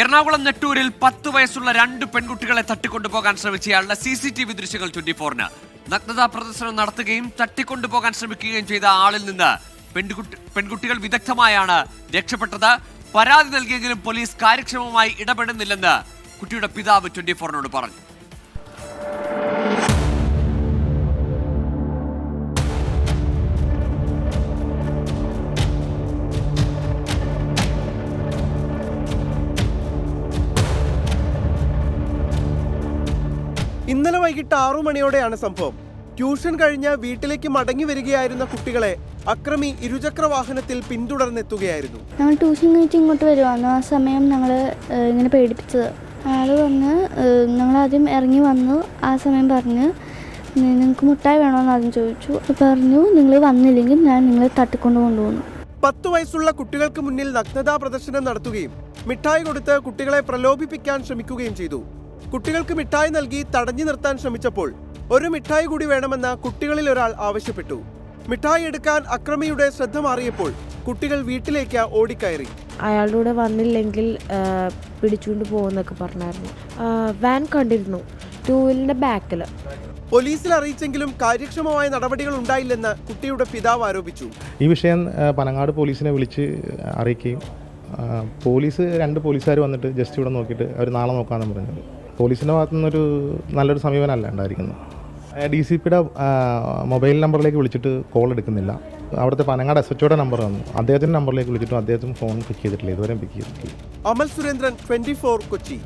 എറണാകുളം നെട്ടൂരിൽ 10 വയസ്സുള്ള 2 പെൺകുട്ടികളെ തട്ടിക്കൊണ്ടുപോകാൻ ശ്രമിച്ചയാളുടെ CCTV ദൃശ്യങ്ങൾ 24-ന്. നഗ്നതാ പ്രദർശനം നടത്തുകയും തട്ടിക്കൊണ്ടുപോകാൻ ശ്രമിക്കുകയും ചെയ്ത ആളിൽ നിന്ന് പെൺകുട്ടികൾ വിദഗ്ധമായാണ് രക്ഷപ്പെട്ടത്. പരാതി നൽകിയെങ്കിലും പോലീസ് കാര്യക്ഷമമായി ഇടപെടുന്നില്ലെന്ന് കുട്ടിയുടെ പിതാവ് 24-നോട് പറഞ്ഞു. ഇന്നലെ വൈകിട്ട് 6 മണിയോടെയാണ് സംഭവം. ട്യൂഷൻ കഴിഞ്ഞ് വീട്ടിലേക്ക് മടങ്ങി വരികയായിരുന്ന കുട്ടികളെ അക്രമി ഇരുചക്ര വാഹനത്തിൽ പിന്തുടർന്നെത്തുകയായിരുന്നു. ഞങ്ങൾ ട്യൂഷൻ കഴിഞ്ഞ് ഇങ്ങോട്ട് വരുവായിരുന്നു. ആ സമയം ഞങ്ങൾ ഇങ്ങനെ പേടിപ്പിച്ചത്. ആൾ വന്ന് ഞങ്ങളാദ്യം ഇറങ്ങി വന്നു. ആ സമയം പറഞ്ഞ് നിങ്ങൾക്ക് മുട്ടായി വേണമെന്ന് ആദ്യം ചോദിച്ചു. പറഞ്ഞു നിങ്ങൾ വന്നില്ലെങ്കിൽ ഞാൻ നിങ്ങളെ തട്ടിക്കൊണ്ട് കൊണ്ടുപോകുന്നു. 10 വയസ്സുള്ള കുട്ടികൾക്ക് മുന്നിൽ നഗ്നതാ പ്രദർശനം നടത്തുകയും മിഠായി കൊടുത്ത് കുട്ടികളെ പ്രലോഭിപ്പിക്കാൻ ശ്രമിക്കുകയും ചെയ്തു. കുട്ടികൾക്ക് മിഠായി നൽകി തടഞ്ഞു നിർത്താൻ ശ്രമിച്ചപ്പോൾ ഒരു മിഠായി കൂടി വേണമെന്ന് കുട്ടികളിൽ ഒരാൾ ആവശ്യപ്പെട്ടു. മിഠായി എടുക്കാൻ അക്രമിയുടെ ശ്രദ്ധ മാറിയപ്പോൾ കുട്ടികൾ വീട്ടിലേക്ക് ഓടിക്കയറി. അയാളുടെ കൂടെ വന്നില്ലെങ്കിൽ പിടിച്ചുകൊണ്ട് പോകുന്നൊക്കെ പറഞ്ഞായിരുന്നു. വാൻ കണ്ടിരുന്നു, 2 വീലറിന്റെ ബാക്കിൽ. പോലീസിൽ അറിയിച്ചെങ്കിലും കാര്യക്ഷമമായ നടപടികൾ ഉണ്ടായില്ലെന്ന് കുട്ടിയുടെ പിതാവ് ആരോപിച്ചു. ഈ വിഷയം പനങ്ങാട് പോലീസിനെ വിളിച്ച് അറിയിക്കുകയും പോലീസ് 2 പോലീസുകാർ വന്നിട്ട് ജസ്റ്റ് ഇവിടെ നോക്കിയിട്ട് അവർ നാളെ നോക്കാമെന്ന് പറഞ്ഞത്. പോലീസിൻ്റെ ഭാഗത്തു നിന്നൊരു നല്ലൊരു സമീപനമല്ല ഉണ്ടായിരിക്കുന്നത്. DCPയുടെ മൊബൈൽ നമ്പറിലേക്ക് വിളിച്ചിട്ട് കോൾ എടുക്കുന്നില്ല. അവിടുത്തെ പനങ്ങാട് SHOയുടെ നമ്പർ വന്നു. അദ്ദേഹത്തിൻ്റെ നമ്പറിലേക്ക് വിളിച്ചിട്ടും അദ്ദേഹത്തിന് ഫോൺ പിക്ക് ചെയ്തിട്ടില്ല, ഇതുവരെ പിക്ക് ചെയ്തിട്ടില്ല. അമൽ സുരേന്ദ്രൻ, 24 കൊച്ചി.